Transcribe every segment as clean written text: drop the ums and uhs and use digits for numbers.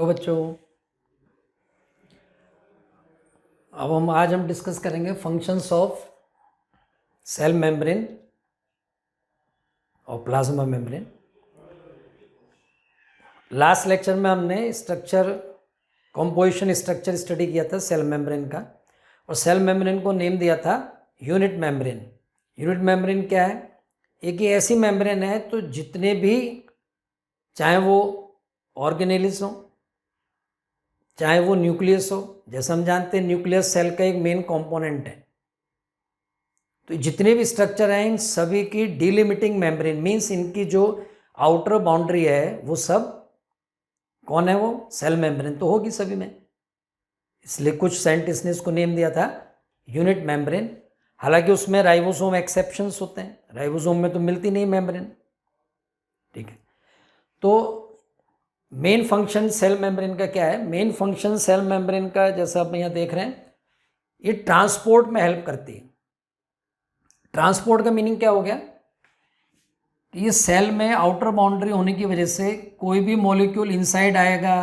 बच्चों। अब आज हम डिस्कस करेंगे फंक्शंस ऑफ सेल मेम्ब्रेन और प्लाज्मा मेम्ब्रेन। लास्ट लेक्चर में हमने स्ट्रक्चर कंपोजिशन स्ट्रक्चर स्टडी किया था सेल मेम्ब्रेन का, और सेल मेम्ब्रेन को नेम दिया था यूनिट मेम्ब्रेन। यूनिट मेम्ब्रेन क्या है? एक ही ऐसी मेम्ब्रेन है तो जितने भी, चाहे वो ऑर्गेनेल्स हो चाहे वो न्यूक्लियस हो, जैसे हम जानते हैं न्यूक्लियस सेल का एक मेन कंपोनेंट है, तो जितने भी स्ट्रक्चर हैं इन सभी की डिलिमिटिंग मेम्ब्रेन मीन्स इनकी जो आउटर बाउंड्री है वो सब कौन है? वो सेल मेम्ब्रेन तो होगी सभी में। इसलिए कुछ साइंटिस्ट ने इसको नेम दिया था यूनिट मेम्ब्रेन। हालांकि उसमें राइबोसोम एक्सेप्शंस होते हैं, राइबोसोम में तो मिलती नहीं मेम्ब्रेन। ठीक है, तो मेन फंक्शन सेल मेम्ब्रेन का क्या है? मेन फंक्शन सेल मेम्ब्रेन का, जैसा आप यहाँ देख रहे हैं, ये ट्रांसपोर्ट में हेल्प करती है। ट्रांसपोर्ट का मीनिंग क्या हो गया कि ये सेल में आउटर बाउंड्री होने की वजह से कोई भी मॉलिक्यूल इनसाइड आएगा,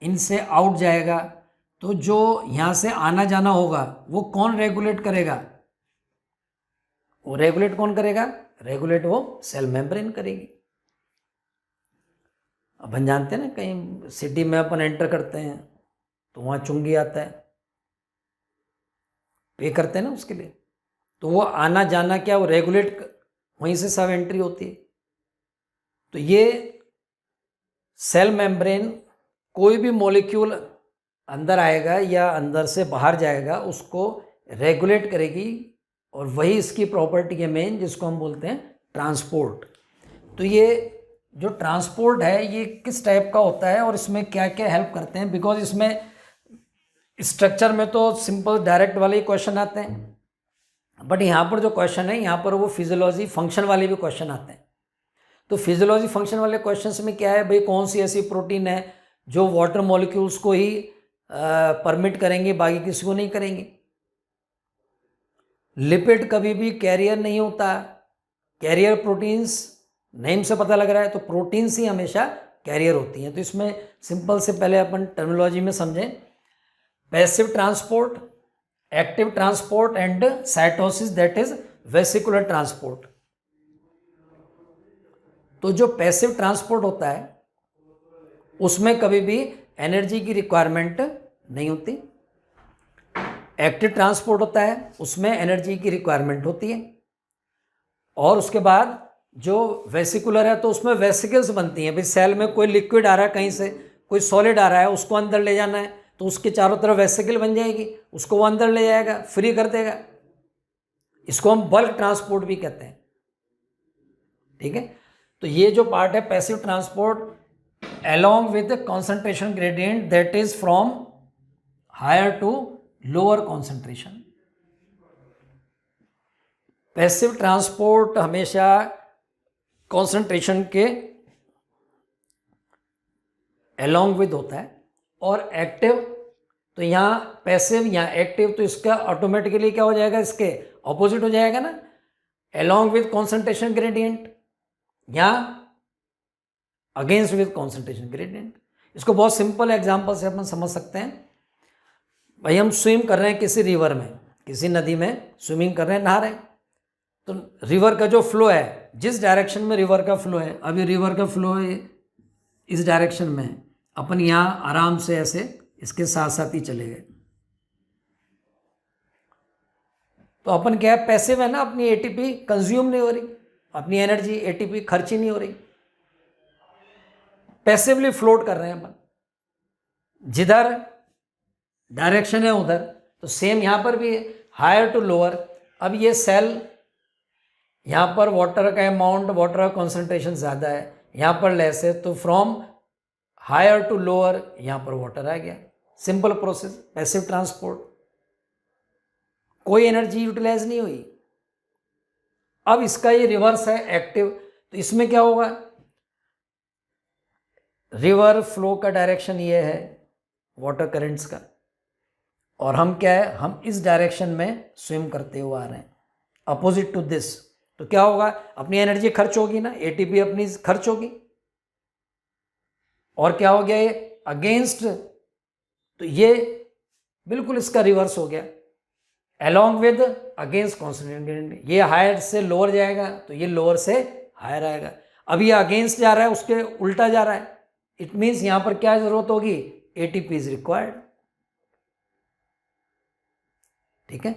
इनसे आउट जाएगा, तो जो यहाँ से आना जाना होगा वो कौन रेगुलेट करेगा? वो रेगुलेट कौन करेगा? रेगुलेट वो सेल मेम्ब्रेन करेगी। अपन जानते हैं ना, कहीं सिटी में अपन एंटर करते हैं तो वहाँ चुंगी आता है, पे करते हैं ना उसके लिए, तो वो आना जाना क्या वो रेगुलेट, वहीं से सब एंट्री होती है। तो ये सेल मेम्ब्रेन कोई भी मॉलिक्यूल अंदर आएगा या अंदर से बाहर जाएगा उसको रेगुलेट करेगी, और वही इसकी प्रॉपर्टी है मेन, जिसको हम बोलते हैं ट्रांसपोर्ट। तो ये जो ट्रांसपोर्ट है ये किस टाइप का होता है और इसमें क्या क्या हेल्प करते हैं? बिकॉज इसमें स्ट्रक्चर में तो सिंपल डायरेक्ट वाले क्वेश्चन आते हैं, बट यहाँ पर जो क्वेश्चन है यहाँ पर वो फिजियोलॉजी फंक्शन वाले भी क्वेश्चन आते हैं। तो फिजियोलॉजी फंक्शन वाले क्वेश्चंस में क्या है भाई, कौन सी ऐसी प्रोटीन है जो वाटर मॉलिक्यूल्स को ही परमिट करेंगे, बाकी किसी को नहीं करेंगे। लिपिड कभी भी कैरियर नहीं होता, कैरियर प्रोटीन्स नेम से पता लग रहा है, तो प्रोटीन्स ही हमेशा कैरियर होती हैं। तो इसमें सिंपल से पहले अपन टर्मिनोलॉजी में समझें, passive transport, active transport and cytosis, that is vesicular transport. तो जो पैसिव ट्रांसपोर्ट होता है उसमें कभी भी एनर्जी की रिक्वायरमेंट नहीं होती। एक्टिव ट्रांसपोर्ट होता है उसमें एनर्जी की रिक्वायरमेंट होती है। और उसके बाद जो वेसिकुलर है तो उसमें वेसिकल्स बनती हैं। भाई सेल में कोई लिक्विड आ रहा है, कहीं से कोई सॉलिड आ रहा है, उसको अंदर ले जाना है तो उसके चारों तरफ वेसिकल बन जाएगी, उसको वो अंदर ले जाएगा, फ्री कर देगा। इसको हम बल्क ट्रांसपोर्ट भी कहते हैं। ठीक है, तो ये जो पार्ट है passive transport, along with the concentration gradient that is from higher to lower concentration। Passive transport हमेशा कॉन्सेंट्रेशन के along with होता है, और एक्टिव तो यहाँ पैसिव यहाँ एक्टिव, तो इसका ऑटोमेटिकली क्या हो जाएगा, इसके ऑपोजिट हो जाएगा ना, along with concentration gradient, यहाँ अगेंस्ट विद कॉन्सेंट्रेशन ग्रेडियंट। इसको बहुत सिंपल एग्जांपल से अपन समझ सकते हैं। भाई हम स्विम कर रहे हैं किसी रिवर में, किसी नदी में स्विमिंग कर रहे हैं, नहा रहे हैं, तो रिवर का जो फ्लो है, जिस डायरेक्शन में रिवर का फ्लो है, अभी रिवर का फ्लो है इस डायरेक्शन में, अपन यहाँ आराम से ऐसे इसके साथ साथ ही चले गए, तो अपन क्या है, पैसिव है ना, अपनी एटीपी कंज्यूम नहीं हो रही, अपनी एनर्जी एटीपी खर्च ही नहीं हो रही, पैसिवली फ्लोट कर रहे हैं अपन, जिधर डायरेक्शन है उधर। तो सेम यहां पर भी है, हायर टू लोअर। अब ये सेल, यहां पर वाटर का अमाउंट, वाटर का कॉन्सेंट्रेशन ज़्यादा है, यहां पर लेस है, तो फ्रॉम हायर टू लोअर यहां पर वाटर आ गया। सिंपल प्रोसेस, पैसिव ट्रांसपोर्ट, कोई एनर्जी यूटिलाइज नहीं हुई। अब इसका ये रिवर्स है एक्टिव, तो इसमें क्या होगा, रिवर फ्लो का डायरेक्शन ये है वाटर करंट्स का, और हम क्या है, हम इस डायरेक्शन में स्विम करते हुए आ रहे हैं, अपोजिट टू दिस। तो क्या होगा, अपनी एनर्जी खर्च होगी ना, एटीपी अपनी खर्च होगी, और क्या हो गया, ये अगेंस्ट, तो ये बिल्कुल इसका रिवर्स हो गया, along with against constant gradient. ये हायर से लोअर जाएगा तो ये लोअर से हायर आएगा। अब ये अगेंस्ट जा रहा है, उसके उल्टा जा रहा है, इट मीन्स यहां पर क्या जरूरत होगी, एटीपी इज रिक्वायर्ड। ठीक है,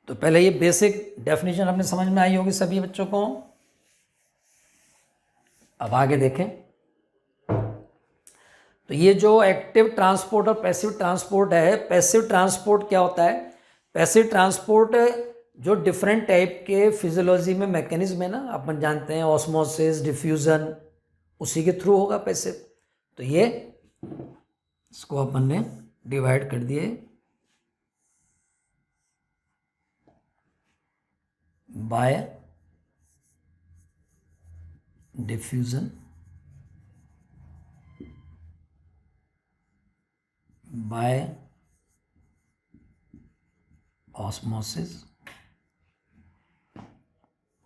तो पहले ये बेसिक डेफिनेशन अपने समझ में आई होगी सभी बच्चों को। अब आगे देखें, तो ये जो एक्टिव ट्रांसपोर्ट और पैसिव ट्रांसपोर्ट है, पैसिव ट्रांसपोर्ट क्या होता है, पैसिव ट्रांसपोर्ट जो डिफरेंट टाइप के फिजियोलॉजी में मैकेनिज्म है ना, अपन जानते हैं ऑस्मोसिस, डिफ्यूजन, उसी के थ्रू होगा पैसिव। तो ये इसको अपन ने डिवाइड कर दिए बाय डिफ्यूजन, बाय ऑस्मोसिस,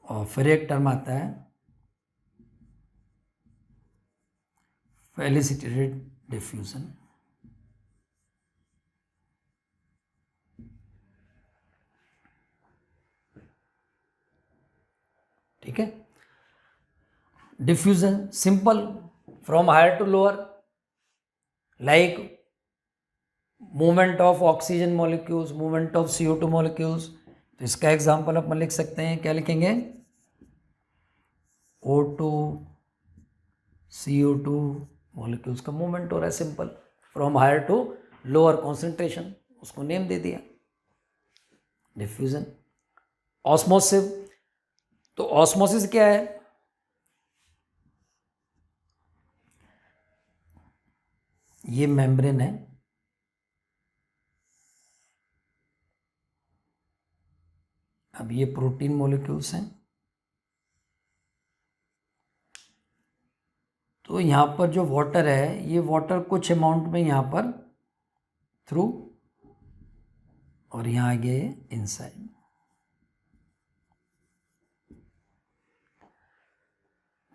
और फिर एक टर्म आता है फेलिसिटेटेड डिफ्यूजन। ठीक है, diffusion simple, from higher to lower, like movement of oxygen molecules, movement of CO2 molecules. तो इसका एग्जांपल अपन लिख सकते हैं, क्या लिखेंगे, O2 CO2 मॉलिक्यूल्स का मूवमेंट हो रहा है simple, from higher to lower concentration, उसको नेम दे दिया डिफ्यूजन। ऑस्मोसिस, तो ऑस्मोसिस क्या है, ये मेम्ब्रेन है, अब ये प्रोटीन मॉलिक्यूल्स हैं, तो यहाँ पर जो वाटर है, ये वाटर कुछ अमाउंट में यहाँ पर थ्रू, और यहाँ आ गया ये इनसाइड।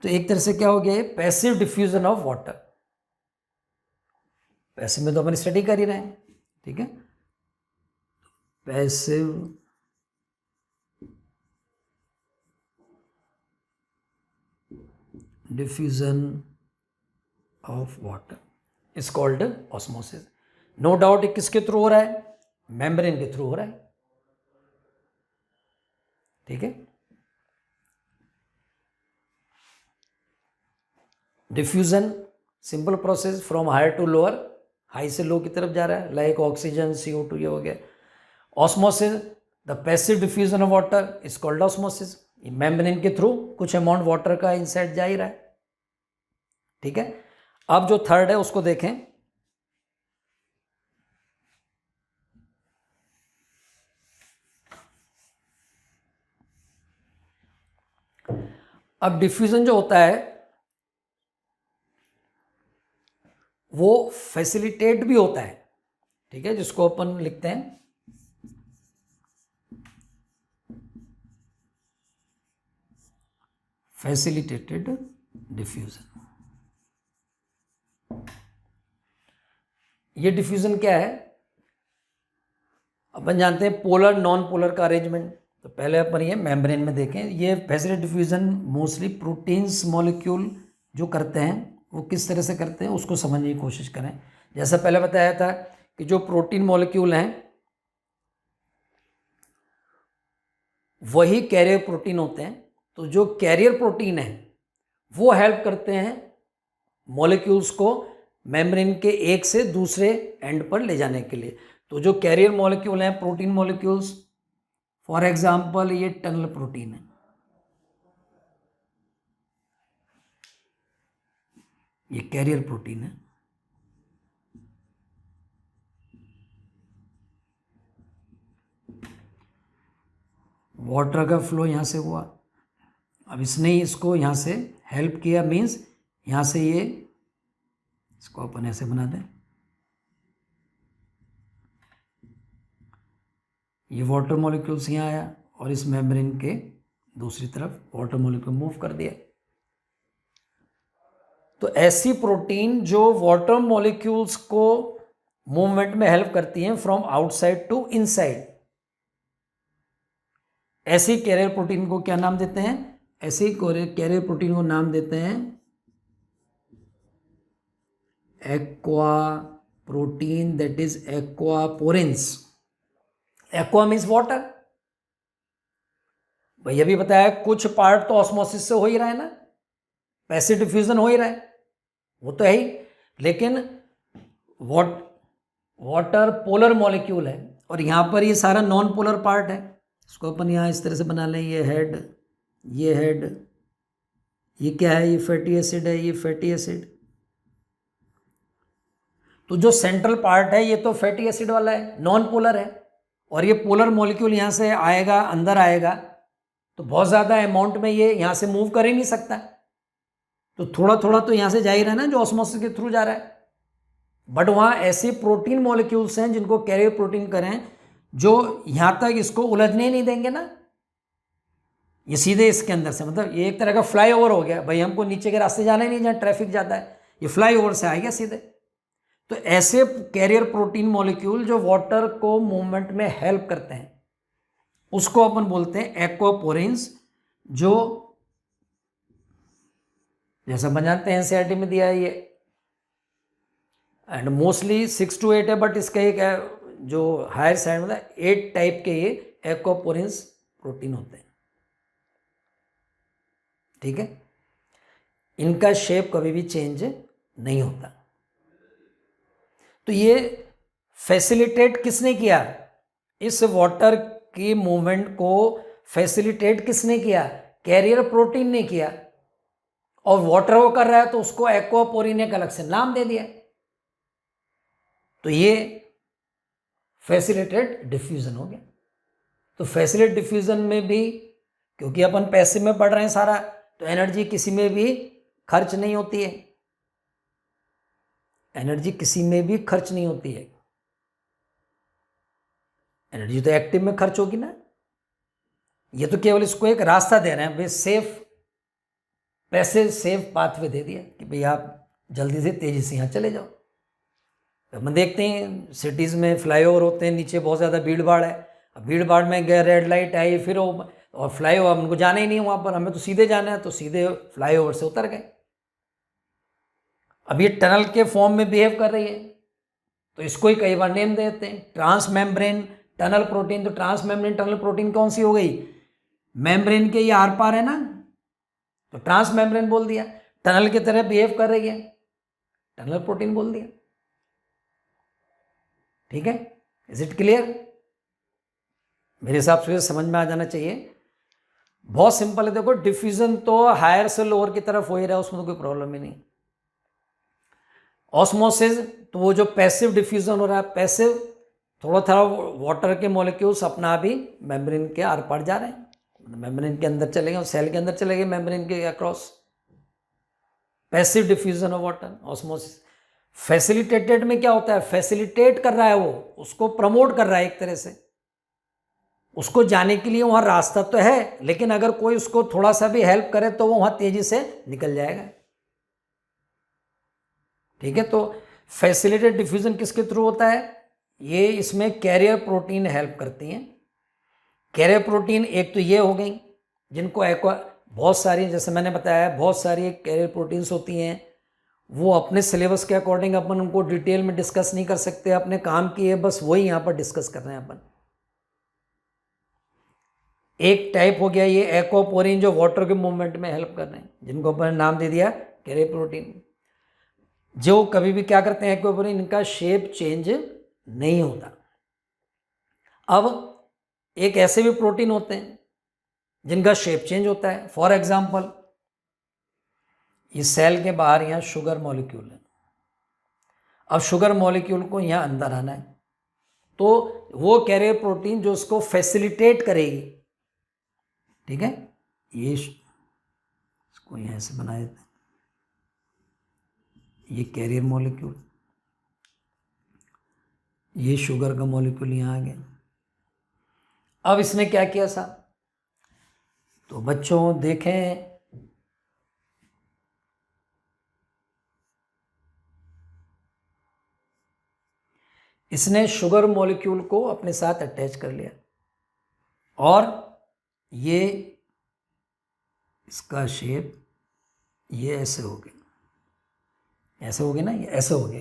तो एक तरह से क्या हो गया, ये passive diffusion of water. Passive में तो अपन स्टडी कर ही रहे हैं, ठीक है, passive diffusion of water is called osmosis. No doubt ये किसके थ्रू हो रहा है, मेम्ब्रेन के थ्रू हो रहा है। ठीक है, diffusion simple process, from higher to lower, high से लो की तरफ जा रहा है, लाइक ऑक्सीजन CO2 ये हो गया। Osmosis, the passive diffusion of water is called osmosis, membrane के थ्रू कुछ अमाउंट वाटर का इनसाइड जा ही रहा है। ठीक है, अब जो थर्ड है उसको देखें, अब डिफ्यूजन जो होता है वो फैसिलिटेट भी होता है। ठीक है, जिसको अपन लिखते हैं फैसिलिटेटेड डिफ्यूजन। ये डिफ्यूजन क्या है, अपन जानते हैं पोलर नॉन पोलर का अरेंजमेंट। तो पहले अपन ये मेम्ब्रेन में देखें, ये facilitated diffusion mostly proteins molecule जो करते हैं वो किस तरह से करते हैं उसको समझने की कोशिश करें। जैसा पहले बताया था कि जो प्रोटीन मॉलिक्यूल हैं वही कैरियर प्रोटीन होते हैं। तो जो कैरियर प्रोटीन है वो हेल्प करते हैं मॉलिक्यूल्स को मेम्ब्रेन के एक से दूसरे एंड पर ले जाने के लिए। तो जो कैरियर मॉलिक्यूल हैं प्रोटीन मॉलिक्यूल्स, फॉर एग्जांपल ये टनल प्रोटीन है, ये कैरियर प्रोटीन है। वाटर का फ्लो यहाँ से हुआ, अब इसने ही इसको यहाँ से हेल्प किया, मीन्स यहाँ से ये, इसको अपन ऐसे बना दें, ये वाटर मॉलिक्यूल्स यहाँ आया और इस मेम्ब्रेन के दूसरी तरफ वाटर मॉलिक्यूल मूव कर दिया। तो ऐसी प्रोटीन जो वाटर मॉलिक्यूल्स को मूवमेंट में हेल्प करती हैं फ्रॉम आउटसाइड टू इनसाइड, ऐसी कैरियर प्रोटीन को क्या नाम देते हैं? ऐसी कैरियर प्रोटीन को नाम देते हैं aqua protein, that is aquaporins. Aqua means water. भैया भी बताया कुछ पार्ट तो ऑस्मोसिस से हो ही रहा है ना, पैसिव डिफ्यूजन हो ही रहा है, वो तो है ही, लेकिन वाटर पोलर मॉलिक्यूल है और यहाँ पर ये सारा नॉन पोलर पार्ट है। इसको अपन यहाँ इस तरह से बना लें, ये हेड, ये हेड, ये क्या है? ये फैटी एसिड है, ये फैटी एसिड। तो जो सेंट्रल पार्ट है ये तो फैटी एसिड वाला है, नॉन पोलर है, और ये पोलर मॉलिक्यूल यहाँ से आएगा, अंदर आएगा तो बहुत ज़्यादा अमाउंट में ये यहाँ से मूव कर ही नहीं सकता, तो थोड़ा थोड़ा तो यहाँ से जा ही रहा है ना जो ऑस्मोसिस के थ्रू जा रहा है। बट वहाँ ऐसे प्रोटीन मॉलिक्यूल्स हैं जिनको कैरियर प्रोटीन करें जो यहाँ तक इसको उलझने ही नहीं देंगे ना, ये सीधे इसके अंदर से, मतलब ये एक तरह का फ्लाईओवर हो गया भाई, हमको नीचे के रास्ते जाना ही नहीं जहाँ ट्रैफिक जाता है, ये फ्लाईओवर से आएगा सीधे। तो ऐसे कैरियर प्रोटीन मॉलिक्यूल जो वाटर को मूवमेंट में हेल्प करते हैं उसको अपन बोलते हैं एक्वापोरेंस, जो जैसा बन जानते हैं एनसीईआरटी में दिया है ये, एंड मोस्टली 6 to 8 है, बट इसका एक जो हायर साइड में 8 टाइप के ये एक्वापोरेंस प्रोटीन होते हैं, ठीक है। इनका शेप कभी भी चेंज नहीं होता। तो ये फैसिलिटेट किसने किया? इस वाटर की मूवमेंट को फैसिलिटेट किसने किया? कैरियर प्रोटीन ने किया, और वाटर वो कर रहा है तो उसको एक्वापोरिन एक अलग से नाम दे दिया। तो ये फैसिलिटेट डिफ्यूजन हो गया। तो फैसिलिटेट डिफ्यूजन में भी, क्योंकि अपन पैसिव में पढ़ रहे हैं सारा, तो एनर्जी किसी में भी खर्च नहीं होती है, एनर्जी किसी में भी खर्च नहीं होती है, एनर्जी तो एक्टिव में खर्च होगी ना। ये तो केवल इसको एक रास्ता दे रहे हैं भाई, सेफ पैसे सेफ पाथवे दे दिया कि भाई आप जल्दी से तेजी से यहाँ चले जाओ। हम देखते हैं सिटीज़ में फ्लाईओवर होते हैं, नीचे बहुत ज़्यादा भीड़ भाड़ है, अब भीड़ भाड़ में गए, रेड लाइट आई, फिर वो और फ्लाईओवर, हमको जाना ही नहीं वहाँ पर, हमें तो सीधे जाना है, तो सीधे फ्लाईओवर से उतर गए। अब ये टनल के फॉर्म में बिहेव कर रही है, तो इसको ही कई बार नेम देते हैं ट्रांस मेम्ब्रेन टनल प्रोटीन। तो ट्रांस मेम्ब्रेन टनल प्रोटीन कौन सी हो गई? मेम्ब्रेन के ये आर पार है ना, तो ट्रांस मेम्ब्रेन बोल दिया। टनल की तरह बिहेव कर रही है, टनल प्रोटीन बोल दिया, ठीक है। Is it clear? मेरे हिसाब से समझ में आ जाना चाहिए। बहुत सिंपल है। देखो डिफ्यूजन तो हायर से लोअर की तरफ हो ही रहा है, उसमें तो कोई प्रॉब्लम ही नहीं। ऑस्मोसिस तो वो जो पैसिव डिफ्यूजन हो रहा है, पैसिव थोड़ा थोड़ा वाटर के मॉलिक्यूल्स अपना भी मेम्ब्रेन के आर पार जा रहे हैं, मेम्ब्रेन के अंदर चले गए, सेल के अंदर चले गए, मेम्ब्रेन के across, passive diffusion of water. Osmosis facilitated में क्या होता है? फैसिलिटेट कर रहा है, वो उसको प्रमोट कर रहा है एक तरह से, उसको जाने के लिए वहां रास्ता तो है, लेकिन अगर कोई उसको थोड़ा सा भी हेल्प करे तो वो वहां तेजी से निकल जाएगा, ठीक है। तो फैसिलिटेड डिफ्यूजन किसके थ्रू होता है? ये इसमें कैरियर प्रोटीन हेल्प करती हैं। कैरियर प्रोटीन एक तो ये हो गई जिनको बहुत सारी, जैसे मैंने बताया बहुत सारी कैरियर प्रोटीन्स होती हैं, वो अपने सिलेबस के अकॉर्डिंग अपन उनको डिटेल में डिस्कस नहीं कर सकते, अपने काम की है, बस वही यहाँ पर डिस्कस कर रहे हैं अपन। एक टाइप हो गया ये एक्वापोरिन जो वाटर के मूवमेंट में हेल्प कर रहे हैं, जिनको अपन नाम दे दिया कैरियर प्रोटीन, जो कभी भी क्या करते हैं एक्वापोरिन, इनका शेप चेंज नहीं होता। अब एक ऐसे भी प्रोटीन होते हैं जिनका शेप चेंज होता है। फॉर एग्जाम्पल ये सेल के बाहर यहाँ शुगर मॉलिक्यूल है, अब शुगर मॉलिक्यूल को यहाँ अंदर आना है, तो वो कैरियर प्रोटीन जो उसको फैसिलिटेट करेगी, ठीक है। ये इसको यहाँ से बना देते हैं, ये कैरियर मॉलिक्यूल, ये शुगर का मॉलिक्यूल यहाँ आ गया। अब इसने क्या किया साहब? तो बच्चों देखें, इसने शुगर मॉलिक्यूल को अपने साथ अटैच कर लिया और ये इसका शेप ये ऐसे हो गया, ऐसे हो गया ना, ये ऐसे हो गया,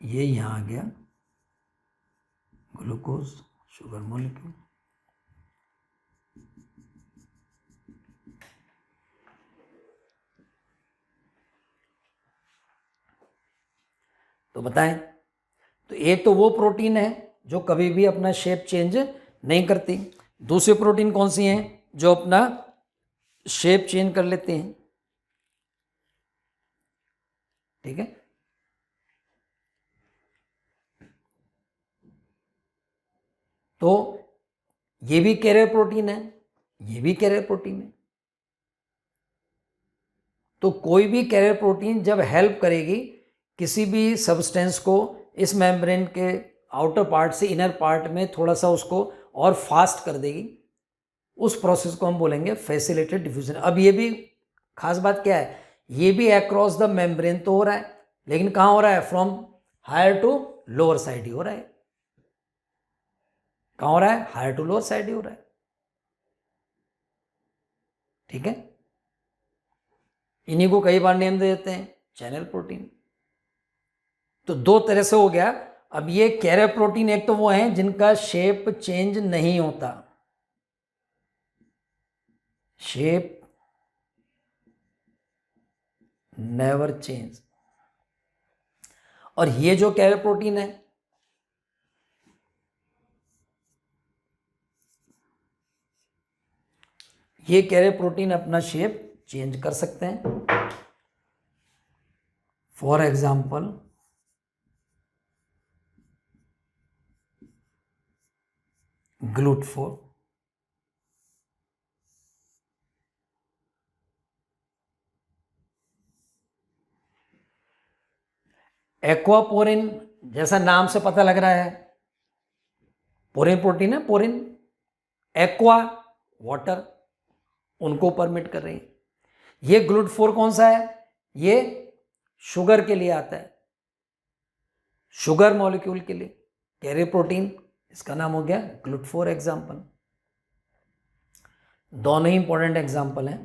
ये यहाँ आ गया ग्लूकोज शुगर मॉलिक्यूल। तो बताएं, तो एक तो वो प्रोटीन है जो कभी भी अपना शेप चेंज नहीं करती, दूसरी प्रोटीन कौन सी हैं जो अपना शेप चेंज कर लेते हैं। ठीक है, तो ये भी कैरियर प्रोटीन है, ये भी कैरियर प्रोटीन है। तो कोई भी कैरियर प्रोटीन जब हेल्प करेगी किसी भी सब्सटेंस को इस मेम्ब्रेन के आउटर पार्ट से इनर पार्ट में थोड़ा सा उसको और फास्ट कर देगी, उस प्रोसेस को हम बोलेंगे फैसिलिटेटेड डिफ्यूजन। अब ये भी खास बात क्या है, ये भी अक्रॉस द मेम्ब्रेन तो हो रहा है, लेकिन कहाँ हो रहा है, from higher to lower side ही हो रहा है। कहाँ हो रहा है, हायर टू लोअर साइड ही हो रहा है। ठीक है, इन्हीं को कई बार नेम दे देते हैं चैनल प्रोटीन। तो दो तरह से हो गया। अब ये कैरियर प्रोटीन एक तो वो हैं जिनका शेप चेंज नहीं होता, शेप नेवर चेंज, और ये जो कैरियर प्रोटीन है ये कैरियर प्रोटीन अपना शेप चेंज कर सकते हैं। फॉर एग्जाम्पल GLUT4, एक्वापोरिन, जैसा नाम से पता लग रहा है पोरिन प्रोटीन है, पोरिन, एक्वा वाटर, उनको परमिट कर रही है। ये GLUT4 कौन सा है, ये शुगर के लिए आता है, शुगर मॉलिक्यूल के लिए कैरियर प्रोटीन, इसका नाम हो गया GLUT4 एग्जाम्पल। दोनों ही इंपॉर्टेंट एग्जाम्पल हैं।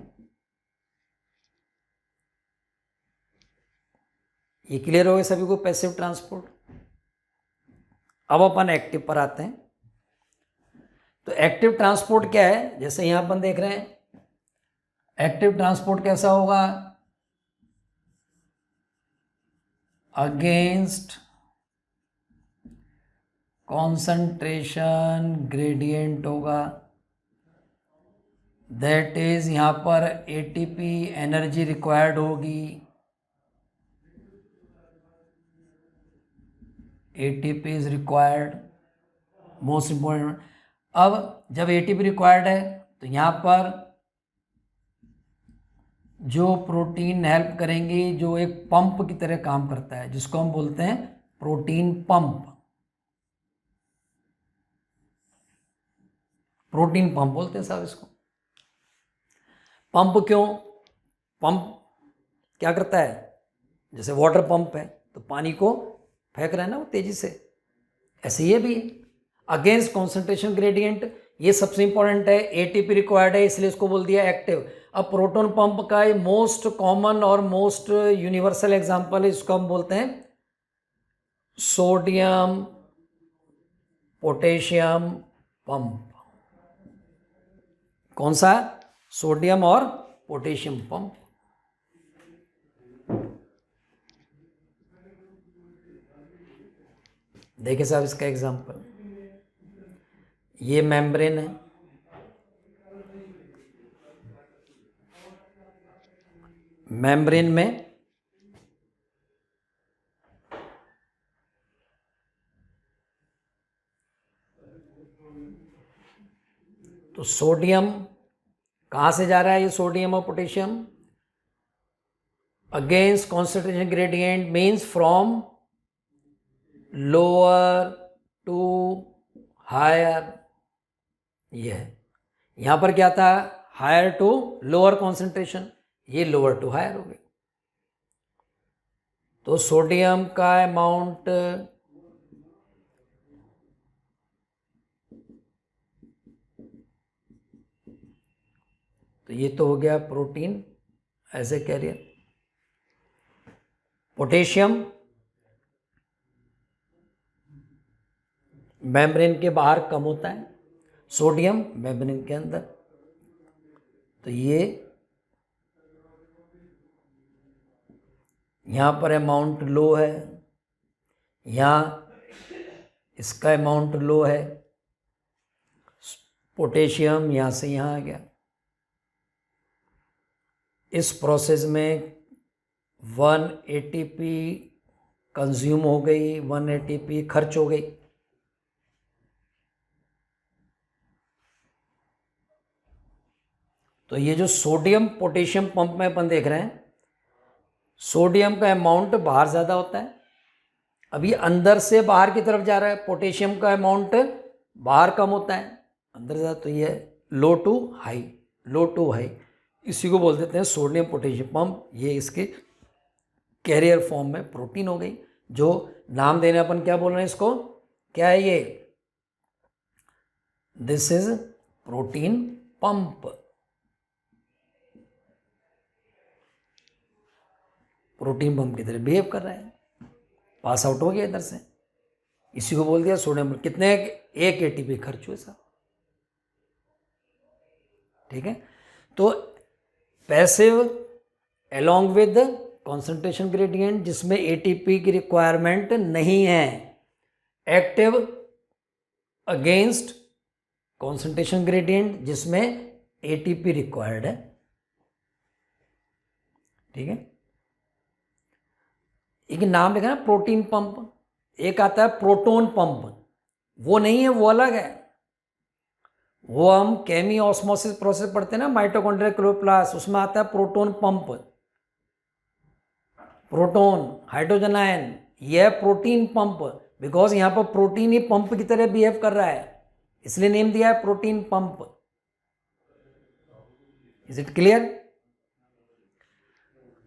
ये क्लियर हो गया सभी को, पैसिव ट्रांसपोर्ट। अब अपन एक्टिव पर आते हैं। तो एक्टिव ट्रांसपोर्ट क्या है, जैसे यहां अपन देख रहे हैं, एक्टिव ट्रांसपोर्ट कैसा होगा, अगेंस्ट कॉन्सेंट्रेशन ग्रेडियंट होगा, दैट इज यहां पर एटीपी एनर्जी रिक्वायर्ड होगी, ATP is required, most important. अब जब एटीपी रिक्वायर्ड है तो यहां पर जो प्रोटीन हेल्प करेंगे, जो एक पंप की तरह काम करता है, जिसको हम बोलते हैं प्रोटीन पंप, प्रोटीन पंप बोलते हैं साहब इसको। पंप क्यों, पंप क्या करता है, जैसे वाटर पंप है तो पानी को फेंक रहा है ना वो तेजी से, ऐसे ये भी अगेंस्ट कॉन्सेंट्रेशन ग्रेडियंट, ये सबसे इंपॉर्टेंट है, एटीपी रिक्वायर्ड है इसलिए इसको बोल दिया एक्टिव। अब प्रोटॉन पंप का मोस्ट कॉमन और मोस्ट यूनिवर्सल एग्जांपल है, इसको हम बोलते हैं सोडियम पोटेशियम पंप। कौन सा, सोडियम और पोटेशियम पंप। देखिए साहब इसका एग्जांपल, ये मेम्ब्रेन है, मेम्ब्रेन में तो सोडियम कहाँ से जा रहा है, ये सोडियम और potassium against concentration gradient means from lower to higher, ये है। यहां पर क्या था, हायर टू लोअर कॉन्सेंट्रेशन, ये लोअर टू हायर हो गई। तो सोडियम का अमाउंट तो ये तो हो गया protein as a carrier. Potassium membrane के बाहर कम होता है, सोडियम मेम्ब्रेन के अंदर। तो ये यहाँ पर अमाउंट लो है, यहाँ इसका अमाउंट लो है, पोटेशियम यहाँ से यहाँ आ गया। इस प्रोसेस में 1 एटीपी कंज्यूम हो गई, 1 एटीपी खर्च हो गई। तो ये जो सोडियम पोटेशियम पंप में अपन देख रहे हैं, सोडियम का अमाउंट बाहर ज़्यादा होता है, अभी अंदर से बाहर की तरफ जा रहा है। पोटेशियम का अमाउंट बाहर कम होता है, अंदर ज़्यादा। तो ये low to high, low to high, इसी को बोल देते हैं सोडियम पोटेशियम पंप। ये इसके कैरियर फॉर्म में प्रोटीन हो गई। जो नाम देने अपन क्या बोल रहे हैं इसको, क्या है ये, this is protein pump. Protein pump की तरह बिहेव कर रहा है, पास आउट हो गया इधर से, इसी को बोल दिया सोडियम। कितने, 1 एटीपी खर्च हुए साहब, ठीक है। तो passive along with concentration gradient जिसमें एटीपी की रिक्वायरमेंट नहीं है, एक्टिव अगेंस्ट कॉन्सेंट्रेशन ग्रेडियंट जिसमें एटीपी रिक्वायर्ड है, ठीक है। एक नाम लिखा ना प्रोटीन पंप, एक आता है प्रोटोन पंप, वो नहीं है, वो अलग है। वो हम केमी ऑस्मोसिस प्रोसेस पढ़ते हैं ना, माइटोकॉन्ड्रियल क्लोरोप्लास्ट, उसमें आता है proton pump, proton hydrogen ion. यह है प्रोटीन पंप, बिकॉज यहाँ पर प्रोटीन ही पंप की तरह बिहेव कर रहा है, इसलिए नेम दिया है protein pump. Is it clear.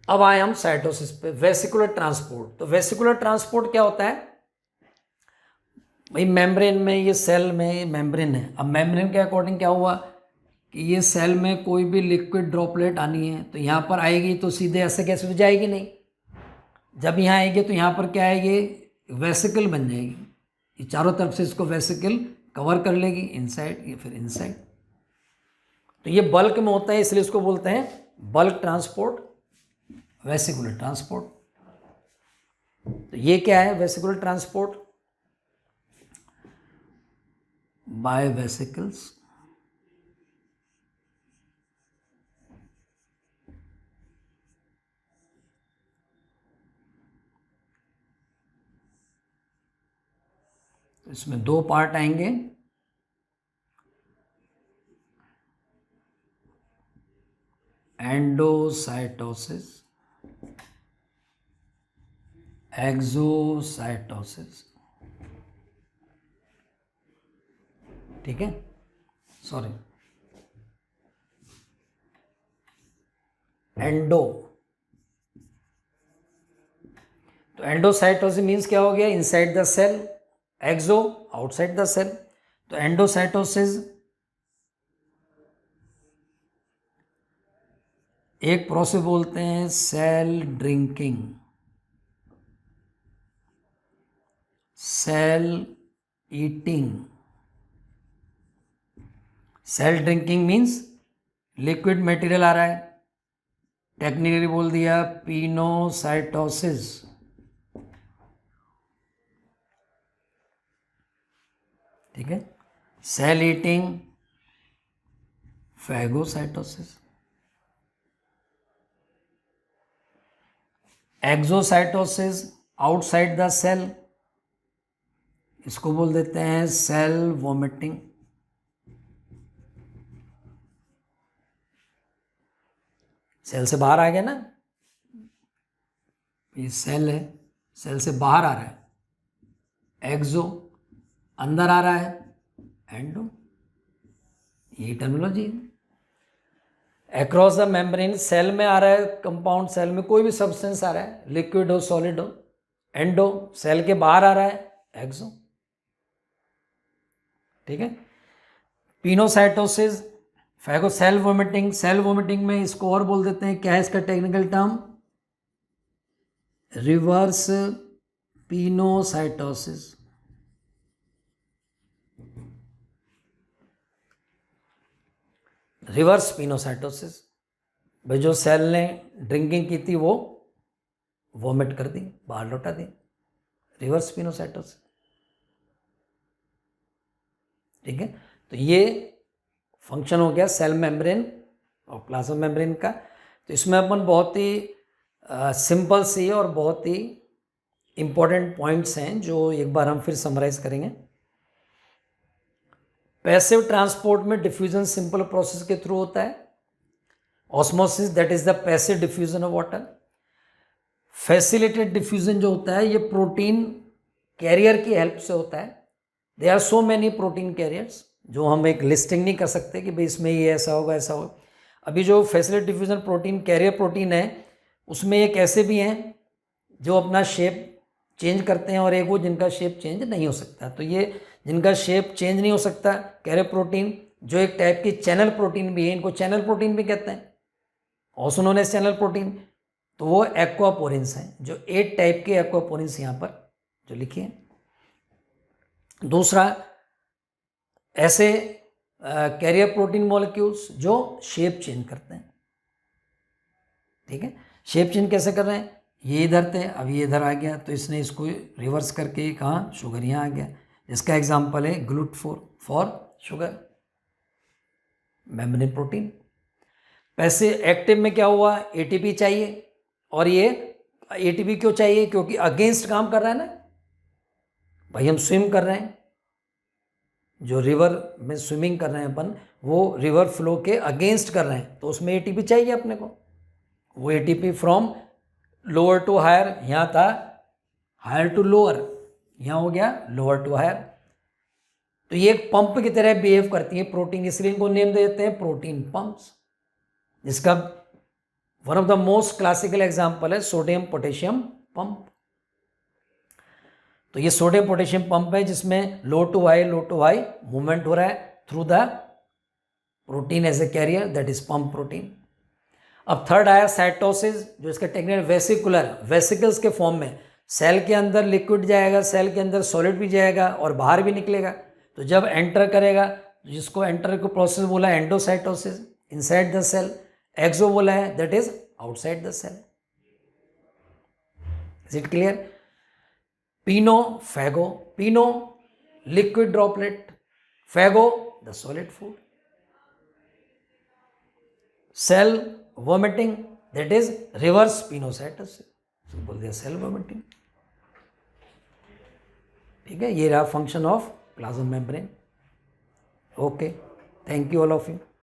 अब आए हम साइटोसिस पे, वेसिकुलर ट्रांसपोर्ट। तो वेसिकुलर ट्रांसपोर्ट क्या होता है भाई, मेम्ब्रेन में, ये सेल में मेम्ब्रेन है। अब मेम्ब्रेन के अकॉर्डिंग क्या हुआ कि ये सेल में कोई भी लिक्विड ड्रॉपलेट आनी है तो यहाँ पर आएगी, तो सीधे ऐसे कैसे तो जाएगी नहीं। जब यहाँ आएगी तो यहाँ पर क्या आएगी, वेसिकल बन जाएगी, ये चारों तरफ से इसको वेसिकल कवर कर लेगी, इनसाइड ये फिर इनसाइड। तो ये बल्क में होता है, इसलिए इसको बोलते हैं बल्क ट्रांसपोर्ट, वेसिकुलर ट्रांसपोर्ट। तो ये क्या है, वेसिकुलर ट्रांसपोर्ट बाय वेसिकल्स। तो इसमें 2 पार्ट आएंगे, एंडोसाइटोसिस, एक्सोसाइटोसिस, ठीक है, सॉरी, एंडो। तो एंडोसाइटोसिस मीन्स क्या हो गया, inside the cell, exo outside the cell. तो एंडोसाइटोसिस एक प्रोसेस बोलते हैं cell drinking, cell eating. Cell drinking means liquid material आ रहा है, टेक्निकली बोल दिया पिनोसाइटोसिस, ठीक है। Cell eating phagocytosis. Exocytosis outside the cell, इसको बोल देते हैं सेल वोमिटिंग। सेल से बाहर आ गया ना, ये सेल है, सेल से बाहर आ रहा है, एक्सो, अंदर आ रहा है एंडो, ये टर्मिनोलॉजी है। अक्रॉस द मेम्ब्रेन सेल में आ रहा है, कंपाउंड सेल में कोई भी सब्सटेंस आ रहा है, लिक्विड हो सॉलिड हो, एंडो सेल के बाहर आ रहा है, एक्सो, ठीक है। Pinocytosis, phago cell vomiting, cell vomiting में इसको और बोल देते हैं, क्या है इसका technical term, reverse pinocytosis. Reverse pinocytosis, भाई जो सेल ने ड्रिंकिंग की थी वो वोमिट कर दी, बाहर लौटा दी, रिवर्स पिनोसाइटोसिस, ठीक है। तो ये फंक्शन हो गया सेल मेम्ब्रेन और प्लाज्मा मेम्ब्रेन का। तो इसमें अपन बहुत ही सिंपल सी और बहुत ही इंपॉर्टेंट पॉइंट्स हैं जो एक बार हम फिर समराइज करेंगे। पैसिव ट्रांसपोर्ट में डिफ्यूजन सिंपल प्रोसेस के थ्रू होता है, osmosis that is the passive diffusion of water. Facilitated diffusion जो होता है ये प्रोटीन कैरियर की हेल्प से होता है। They are so many protein carriers जो हम एक लिस्टिंग नहीं कर सकते कि भाई इसमें ये ऐसा होगा ऐसा होगा। अभी जो facilitated diffusion protein carrier protein है उसमें एक ऐसे भी हैं जो अपना शेप चेंज करते हैं और एक वो जिनका शेप चेंज नहीं हो सकता। तो ये जिनका शेप चेंज नहीं हो सकता कैरियर प्रोटीन, जो एक टाइप की चैनल प्रोटीन भी है, इनको चैनल प्रोटीन भी कहते हैं, also known as channel protein. तो वो एक्वापोरिन्स हैं, जो 8 टाइप के एक्वापोरिन्स यहाँ पर जो लिखे हैं। दूसरा, ऐसे कैरियर प्रोटीन मॉलिक्यूल्स जो शेप चेंज करते हैं, ठीक है। शेप चेंज कैसे कर रहे हैं, ये इधर थे अब ये इधर आ गया तो इसने इसको रिवर्स करके कहाँ शुगर यहाँ आ गया। इसका एग्जाम्पल है ग्लूटाथोन फॉर शुगर, मेम्ब्रेन प्रोटीन। वैसे एक्टिव में क्या हुआ, एटीपी चाहिए, और ये एटीपी क्यों चाहिए, क्योंकि अगेंस्ट काम कर रहा है ना भाई, हम स्विम कर रहे हैं, जो रिवर में स्विमिंग कर रहे हैं अपन वो रिवर फ्लो के अगेंस्ट कर रहे हैं, तो उसमें एटीपी चाहिए अपने को। वो ATP from lower to higher, यहाँ था हायर टू लोअर, यहाँ हो गया लोअर टू हायर। तो ये एक पंप की तरह बिहेव करती है प्रोटीन, इसलिए इनको नेम दे देते हैं प्रोटीन पंप्स, जिसका one of the most classical example है सोडियम पोटेशियम पंप। तो ये सोडियम पोटेशियम पंप है जिसमें लो टू हाई मूवमेंट हो रहा है through the protein as a carrier, that is pump protein. अब थर्ड आया साइटोसिस, जो इसका टेक्निकल वेसिकुलर, वेसिकल्स के फॉर्म में सेल के अंदर लिक्विड जाएगा, सेल के अंदर सॉलिड भी जाएगा और बाहर भी निकलेगा। तो जब एंटर करेगा, जिसको एंटर को प्रोसेस बोला है endocytosis, inside the cell, exo बोला है that is outside the cell. Is it clear? Pino phago, pino liquid droplet, phago the solid food. Cell vomiting that is reverse pinocytosis, बोल दिया cell vomiting, ठीक है। ये रहा function of plasma membrane. Okay, thank you all of you.